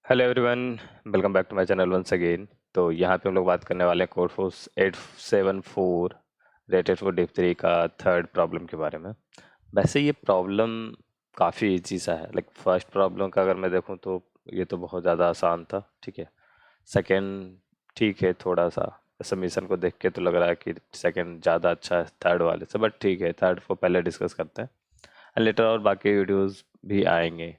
Hello everyone, welcome back to my channel once again. तो यहाँ पे हम लोग बात करने वाले हैं Codeforces 874 rated for Div 3 का थर्ड प्रॉब्लम के बारे में। वैसे ये प्रॉब्लम काफ़ी इजी सा है। लाइक फर्स्ट प्रॉब्लम का अगर मैं देखूँ तो ये तो बहुत ज़्यादा आसान था, ठीक है। सेकंड ठीक है, थोड़ा सा सबमिशन को देख के तो लग रहा है कि सेकंड ज़्यादा अच्छा है थर्ड वाले से, बट ठीक है, थर्ड को पहले डिस्कस करते हैं एंड लेटर और बाकी वीडियोस भी आएंगे।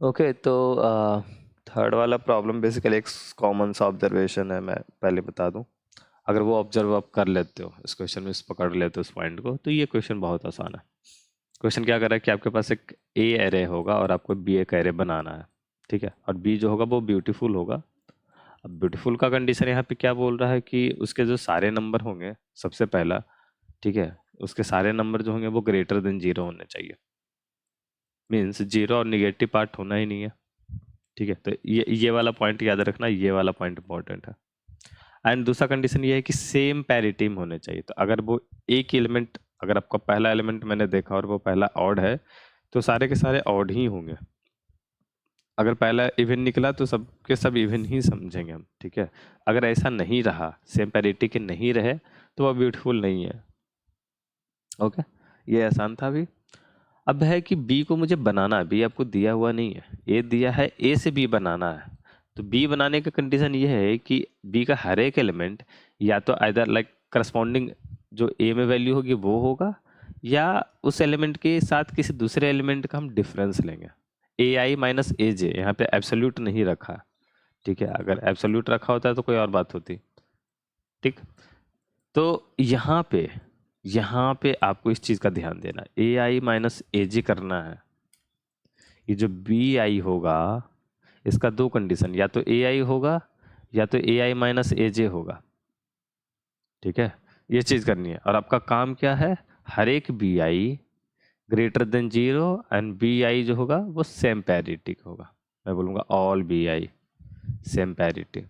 ओके, तो थर्ड वाला प्रॉब्लम बेसिकली एक कॉमन सा ऑब्जर्वेशन है। मैं पहले बता दूं, अगर वो ऑब्जर्व आप कर लेते हो, इस क्वेश्चन में पकड़ लेते हो उस पॉइंट को, तो ये क्वेश्चन बहुत आसान है। क्वेश्चन क्या कर रहा है कि आपके पास एक ए एरे होगा और आपको बी एक एरे बनाना है, ठीक है। और बी जो होगा वो ब्यूटीफुल होगा। अब ब्यूटीफुल का कंडीशन यहाँ पे क्या बोल रहा है कि उसके जो सारे नंबर होंगे, सबसे पहला, ठीक है, उसके सारे नंबर जो होंगे वो ग्रेटर देन जीरो होने चाहिए। मीन्स जीरो और निगेटिव पार्ट होना ही नहीं है, ठीक है। तो ये वाला पॉइंट याद रखना, ये वाला पॉइंट इंपॉर्टेंट है। एंड दूसरा कंडीशन ये है कि सेम पैरिटी में होने चाहिए। तो अगर वो एक एलिमेंट, अगर आपका पहला एलिमेंट मैंने देखा और वो पहला ऑड है, तो सारे के सारे ऑड ही होंगे। अगर पहला इवन निकला तो सब के सब इवन ही समझेंगे हम, ठीक है। अगर ऐसा नहीं रहा, सेम पैरिटी के नहीं रहे, तो वह ब्यूटीफुल नहीं है। ओके, ये आसान था अभी। अब है कि बी को मुझे बनाना है। बी आपको दिया हुआ नहीं है, ए दिया है, ए से बी बनाना है। तो बी बनाने का कंडीशन ये है कि बी का हर एक एलिमेंट या तो आइदर लाइक करस्पॉन्डिंग जो ए में वैल्यू होगी वो होगा, या उस एलिमेंट के साथ किसी दूसरे एलिमेंट का हम डिफरेंस लेंगे। ए आई माइनस ए जे, यहाँ पे एब्सोल्यूट नहीं रखा, ठीक है। अगर एब्सोल्यूट रखा होता है तो कोई और बात होती, ठीक। तो यहाँ पे आपको इस चीज़ का ध्यान देना, ए आई माइनस ए जी करना है। ये जो बी आई होगा, इसका दो कंडीशन, या तो ए आई होगा या तो ए आई माइनस ए जे होगा, ठीक है। ये चीज़ करनी है। और आपका काम क्या है, हर एक B I greater than zero and B I जो होगा वो सेम पैरिटी का होगा। मैं बोलूँगा all B I same parity,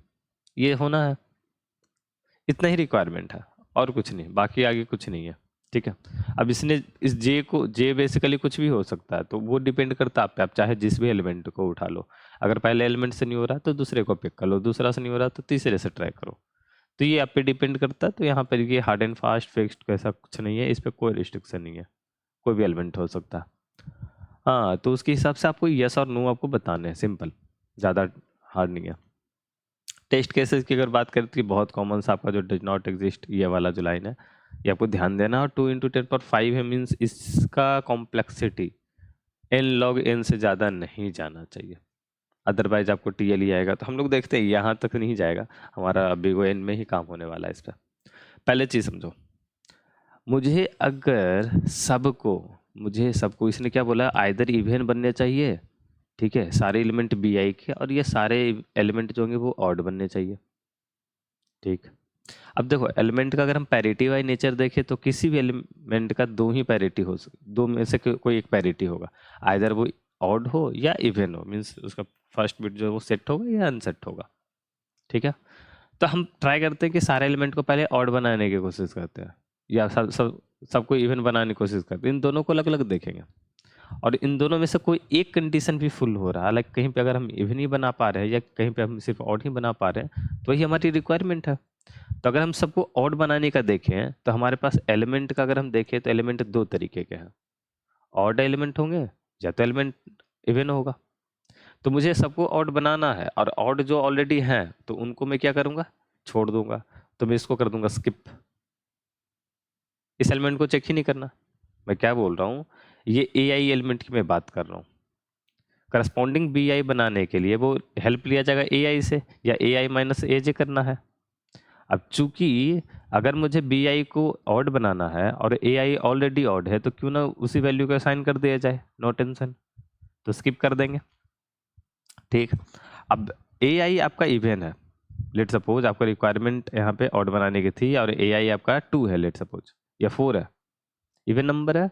ये होना है। इतना ही रिक्वायरमेंट है और कुछ नहीं, बाकी आगे कुछ नहीं है, ठीक है। अब इसने इस जे को, जे बेसिकली कुछ भी हो सकता है, तो वो डिपेंड करता है आप पे। आप चाहे जिस भी एलिमेंट को उठा लो। अगर पहले एलिमेंट से नहीं हो रहा तो दूसरे को पिक कर लो, दूसरा से नहीं हो रहा तो तीसरे से ट्राई करो। तो ये आप पे डिपेंड करता है। तो यहाँ पर ये हार्ड एंड फास्ट फिक्स्ड ऐसा कुछ नहीं है, इस पर कोई रिस्ट्रिक्शन नहीं है, कोई भी एलिमेंट हो सकता है। हाँ, तो उसके हिसाब से आपको यस और नो आपको बताने हैं, सिंपल, ज़्यादा हार्ड नहीं है। टेस्ट केसेस की अगर बात करें तो ये बहुत कॉमन सा आपका जो डज नॉट एग्जिस्ट, ये वाला जो लाइन है, ये आपको ध्यान देना। और 2 × 10⁵ है, मीन्स इसका कॉम्प्लेक्सिटी एन लॉग एन से ज़्यादा नहीं जाना चाहिए, अदरवाइज आपको टीएल ही आएगा। तो हम लोग देखते हैं यहाँ तक नहीं जाएगा, हमारा बिगो एन में ही काम होने वाला है इस पर। पहले चीज़ समझो, मुझे अगर सबको मुझे सबको इसने क्या बोला, आइदर इवन बनने चाहिए, ठीक है, सारे एलिमेंट बी आई के, और ये सारे एलिमेंट जो होंगे वो ऑड बनने चाहिए, ठीक। अब देखो, एलिमेंट का अगर हम पैरिटी वाई नेचर देखें तो किसी भी एलिमेंट का दो ही पैरिटी हो सकती, दो में से कोई एक पैरिटी होगा। आइदर वो ऑड हो या इवन हो, मीन्स उसका फर्स्ट बिट जो है वो सेट होगा या अनसेट होगा, ठीक है। तो हम ट्राई करते हैं कि सारे एलिमेंट को पहले ऑड बनाने की कोशिश करते हैं, या सबको इवन बनाने की कोशिश करते हैं। इन दोनों को अलग अलग देखेंगे, और इन दोनों में से कोई एक कंडीशन भी फुल हो रहा है, लाइक कहीं पे अगर हम इवन ही बना पा रहे हैं या कहीं पे हम सिर्फ ऑड ही बना पा रहे हैं, तो वही हमारी रिक्वायरमेंट है। तो अगर हम सबको ऑड बनाने का देखें तो हमारे पास एलिमेंट का अगर हम देखें तो एलिमेंट दो तरीके के हैं, ऑड एलिमेंट होंगे या तो एलिमेंट इवन होगा। तो मुझे सबको ऑड बनाना है, और ऑड जो ऑलरेडी हैं तो उनको मैं क्या करूंगा, छोड़ दूंगा। तो मैं इसको कर दूंगा स्किप, इस एलिमेंट को चेक ही नहीं करना। मैं क्या बोल रहा हूँ, ये ए आई एलिमेंट की मैं बात कर रहा हूँ। करस्पॉन्डिंग बी आई बनाने के लिए वो हेल्प लिया जाएगा ए आई से, या ए आई माइनस ए जे करना है। अब चूंकि अगर मुझे बी आई को ऑड बनाना है और ए आई ऑलरेडी ऑड है, तो क्यों ना उसी वैल्यू को असाइन कर दिया जाए, नो टेंशन। तो स्किप कर देंगे, ठीक। अब ए आई आपका इवन है, लेट सपोज आपका रिक्वायरमेंट यहाँ पे ऑड बनाने की थी, और ए आई आपका 2 है लेट सपोज, या 4 है, इवन नंबर है।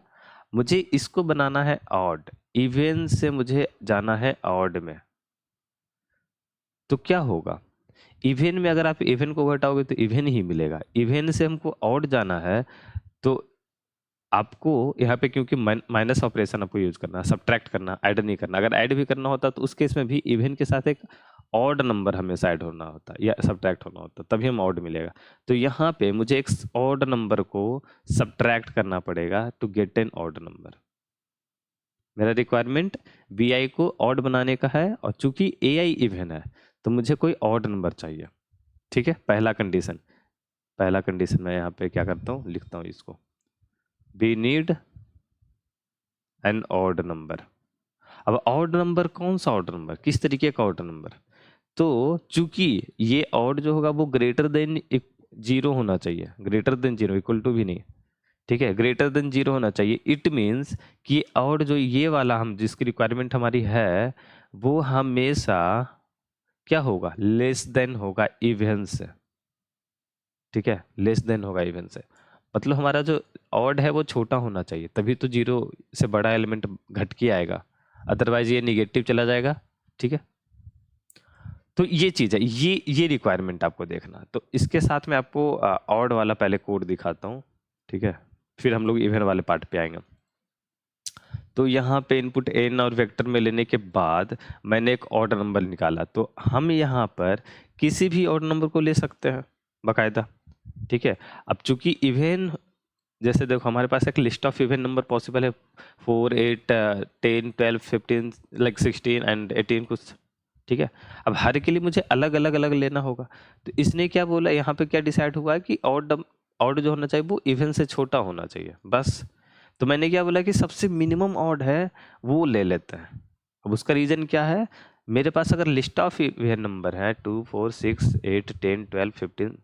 मुझे इसको बनाना है ऑड, इवन से मुझे जाना है ऑड में। तो क्या होगा, इवन में अगर आप इवन को घटाओगे तो इवन ही मिलेगा, इवन से हमको ऑड जाना है। तो आपको यहाँ पे क्योंकि माइनस ऑपरेशन आपको यूज करना है, सब्ट्रैक्ट करना, ऐड नहीं करना। अगर ऐड भी करना होता तो उस केस में भी इवन के साथ एक ऑड नंबर हमेशा ऐड होना होता या सब्ट्रैक्ट होना होता, तभी हम ऑड मिलेगा। तो यहाँ पे मुझे एक ऑड नंबर को सब्ट्रैक्ट करना पड़ेगा to get an odd number. मेरा रिक्वायरमेंट बी आई को ऑड बनाने का है, और चूंकि ए आई इवन है तो मुझे कोई ऑड नंबर चाहिए। ठीक है, पहला कंडीशन मैं यहाँ पे क्या करता हूँ, लिखता हूँ इसको, we need an odd number. अब ऑड नंबर कौन सा ऑड नंबर, किस तरीके का ऑड नंबर? तो चूंकि ये ऑड जो होगा वो ग्रेटर देन 0 होना चाहिए, ग्रेटर देन 0, इक्वल टू भी नहीं। ठीक है, ग्रेटर देन 0 होना चाहिए। इट मीन्स कि ऑड जो ये वाला हम जिसकी रिक्वायरमेंट हमारी है वो हमेशा क्या होगा, लेस देन होगा इवन से। ठीक है, लेस देन होगा इवन से, मतलब हमारा जो ऑड है वो छोटा होना चाहिए, तभी तो 0 से बड़ा एलिमेंट घट के आएगा, अदरवाइज ये निगेटिव चला जाएगा। ठीक है, तो ये चीज़ है, ये रिक्वायरमेंट आपको देखना। तो इसके साथ में आपको ऑड वाला पहले कोड दिखाता हूँ। ठीक है, फिर हम लोग इवन वाले पार्ट पे आएंगे। तो यहाँ पे इनपुट एन और वेक्टर में लेने के बाद मैंने एक ऑड नंबर निकाला, तो हम यहाँ पर किसी भी ऑड नंबर को ले सकते हैं बाकायदा। ठीक है, अब चूंकि इवन, जैसे देखो हमारे पास एक list of even number possible है, 4, 8, 10, 12, 15, लाइक 16 एंड 18 कुछ। ठीक है, अब हर के लिए मुझे अलग अलग लेना होगा। तो इसने क्या बोला, यहाँ पे क्या डिसाइड हुआ कि ऑड जो होना चाहिए वो इवन से छोटा होना चाहिए, बस। तो मैंने क्या बोला कि सबसे मिनिमम ऑड है वो ले लेते हैं। अब उसका रीजन क्या है, मेरे पास अगर लिस्ट ऑफ इवन नंबर है 2, 4, 6, 8, 10, 12, 15,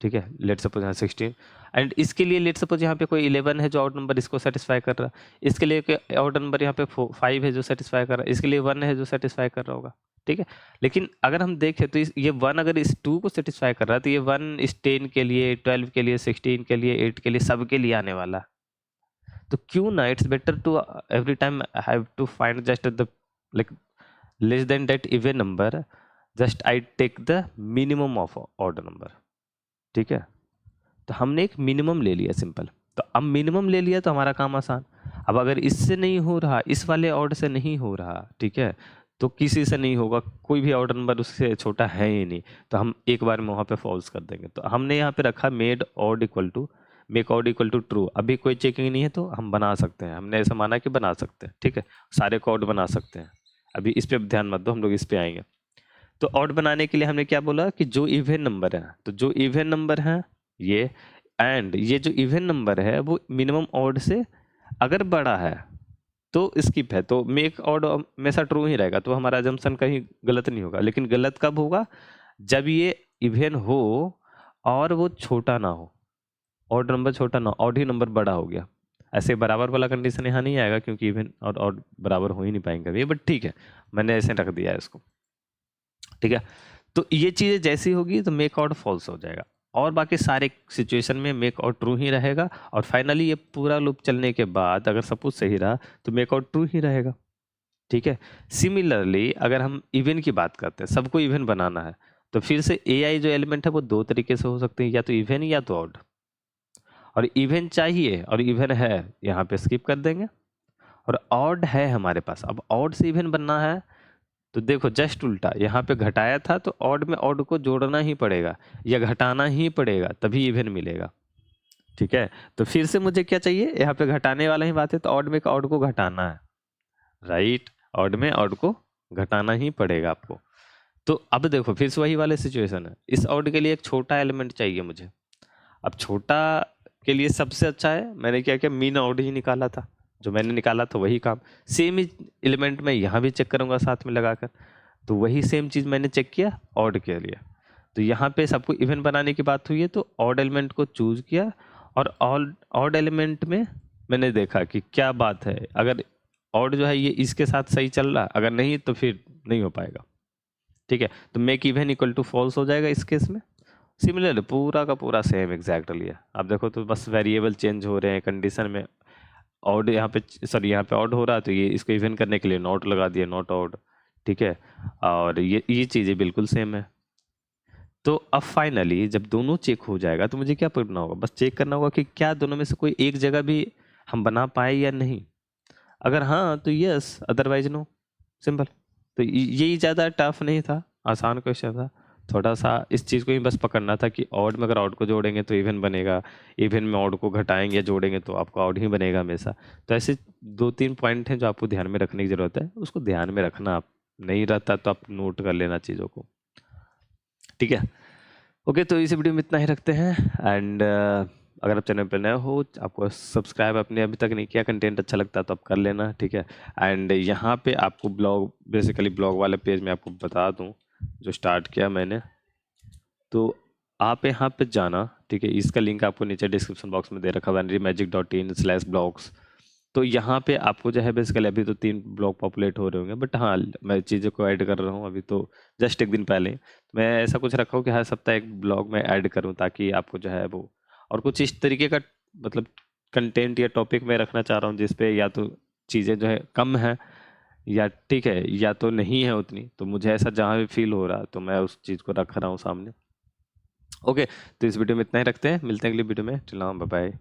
ठीक है, लेट सपोज यहाँ 16, एंड इसके लिए लेट सपोज यहाँ पे कोई 11 है जो ऑड नंबर इसको सेटिस्फाई कर रहा है, इसके लिए ऑड नंबर यहाँ पे 5 है जो सेटिस्फाई कर रहा है, इसके लिए 1 है जो सेटिस्फाई कर रहा होगा। ठीक है, लेकिन अगर हम देखें तो ये 1 अगर इस 2 को सेटिस्फाई कर रहा है तो ये 1 इस 10 के लिए, 12 के लिए, 16 के लिए, 8 के लिए, सब के लिए आने वाला। तो क्यों ना, it's better to every time have to find just the like less than that even number, just I take the minimum of odd number. ठीक है, तो हमने एक मिनिमम ले लिया, सिंपल। तो अब मिनिमम ले लिया तो हमारा काम आसान। अब अगर इससे नहीं हो रहा, इस वाले ऑर्डर से नहीं हो रहा, ठीक है, तो किसी से नहीं होगा, कोई भी ऑर्डर नंबर उससे छोटा है ही नहीं, तो हम एक बार में वहाँ पे फॉल्स कर देंगे। तो हमने यहाँ पे रखा make odd equal to true. अभी कोई चेकिंग नहीं है तो हम बना सकते हैं, हमने ऐसा माना कि बना सकते हैं। ठीक है, सारे कोड बना सकते हैं। अभी इस पर ध्यान मत दो, हम लोग इस पे आएंगे। तो ऑड बनाने के लिए हमने क्या बोला कि जो इवन नंबर है, तो जो इवन नंबर है ये, एंड ये जो इवन नंबर है वो मिनिमम ऑड से अगर बड़ा है तो स्किप है, तो मेक ऑड हमेशा ट्रू ही रहेगा, तो हमारा अजम्पशन कहीं गलत नहीं होगा। लेकिन गलत कब होगा, जब ये इवन हो और वो छोटा ना हो, ऑड नंबर छोटा ना, ऑड ही नंबर बड़ा हो गया। ऐसे बराबर वाला कंडीशन यहाँ नहीं आएगा क्योंकि इवन और ऑड बराबर हो ही नहीं पाएंगे कभी, बट ठीक है, मैंने ऐसे रख दिया है इसको। ठीक है, तो ये चीज़ें जैसी होगी तो मेक ऑड फॉल्स हो जाएगा, और बाकी सारे सिचुएशन में मेक आउट ट्रू ही रहेगा। और फाइनली ये पूरा लूप चलने के बाद अगर सपोज सही रहा तो मेक आउट ट्रू ही रहेगा। ठीक है, सिमिलरली अगर हम इवन की बात करते हैं, सबको इवन बनाना है, तो फिर से AI जो एलिमेंट है वो 2 तरीके से हो सकते हैं, या तो इवन या तो ऑड। और इवन चाहिए और इवन है, यहाँ पे स्किप कर देंगे। और ऑड है हमारे पास, अब ऑड से इवन बनना है तो देखो जस्ट उल्टा, यहाँ पे घटाया था तो ऑड में ऑड को जोड़ना ही पड़ेगा या घटाना ही पड़ेगा, तभी इवन मिलेगा। ठीक है, तो फिर से मुझे क्या चाहिए, यहाँ पे घटाने वाला ही बात है, तो ऑड में ऑड को घटाना है, राइट, ऑड में ऑड को घटाना ही पड़ेगा आपको। तो अब देखो फिर से वही वाले सिचुएशन है, इस ऑड के लिए एक छोटा एलिमेंट चाहिए मुझे। अब छोटा के लिए सबसे अच्छा है, मैंने क्या किया, मीन ऑड ही निकाला था, जो मैंने निकाला था वही काम, सेम ही एलिमेंट मैं यहाँ भी चेक करूँगा साथ में लगाकर, तो वही सेम चीज़ मैंने चेक किया ऑड के लिए। तो यहाँ पे सबको इवन बनाने की बात हुई है, तो ऑड एलिमेंट को चूज किया, और ऑड एलिमेंट में मैंने देखा कि क्या बात है, अगर ऑड जो है ये इसके साथ सही चल रहा, अगर नहीं तो फिर नहीं हो पाएगा। ठीक है, तो make even equal to false हो जाएगा इस केस में। सिमिलर पूरा का पूरा सेम एग्जैक्टली है। आप देखो तो बस वेरिएबल चेंज हो रहे हैं कंडीशन में, ऑड यहाँ पे, सॉरी यहाँ पे ऑड हो रहा है तो ये इसको इवन करने के लिए नॉट लगा दिया, नॉट ऑड। ठीक है, और ये चीज़ें बिल्कुल सेम है। तो अब फाइनली जब दोनों चेक हो जाएगा तो मुझे क्या करना होगा, बस चेक करना होगा कि क्या दोनों में से कोई एक जगह भी हम बना पाए या नहीं, अगर हाँ तो यस, अदरवाइज नो, सिंपल। तो यही ज़्यादा टफ नहीं था, आसान क्वेश्चन था। थोड़ा सा इस चीज़ को ही बस पकड़ना था कि ऑड में अगर ऑड को जोड़ेंगे तो इवन बनेगा, इवन में ऑड को घटाएंगे या जोड़ेंगे तो आपका ऑड ही बनेगा हमेशा। तो ऐसे 2-3 पॉइंट हैं जो आपको ध्यान में रखने की ज़रूरत है, उसको ध्यान में रखना। आप नहीं रहता तो आप नोट कर लेना चीज़ों को, ठीक है। ओके, तो इस वीडियो में इतना ही रखते हैं। एंड अगर आप चैनल पर नए हो, आपको सब्सक्राइब आपने अभी तक नहीं किया, कंटेंट अच्छा लगता है तो आप कर लेना, ठीक है। एंड यहाँ पे आपको ब्लॉग, बेसिकली ब्लॉग वाले पेज में आपको बता दूँ जो स्टार्ट किया मैंने, तो आप यहाँ पे जाना, ठीक है। इसका लिंक आपको नीचे डिस्क्रिप्शन बॉक्स में दे रखा है, venerymagic.in/blogs। तो यहाँ पे आपको जो है बेसिकली अभी तो 3 ब्लॉग पॉपुलेट हो रहे होंगे, बट हाँ मैं चीज़ों को ऐड कर रहा हूँ अभी तो, जस्ट 1 दिन पहले। मैं ऐसा कुछ रखा हूँ कि हर सप्ताह एक ब्लॉग में ऐड करूँ, ताकि आपको जो है वो, और कुछ इस तरीके का मतलब कंटेंट या टॉपिक मैं रखना चाह रहा हूँ जिसपे या तो चीज़ें जो है कम है, या ठीक है, या तो नहीं है उतनी, तो मुझे ऐसा जहाँ भी फील हो रहा तो मैं उस चीज़ को रख रहा हूँ सामने। ओके, तो इस वीडियो में इतना ही रखते हैं, मिलते हैं अगली वीडियो में। Till now, bye bye.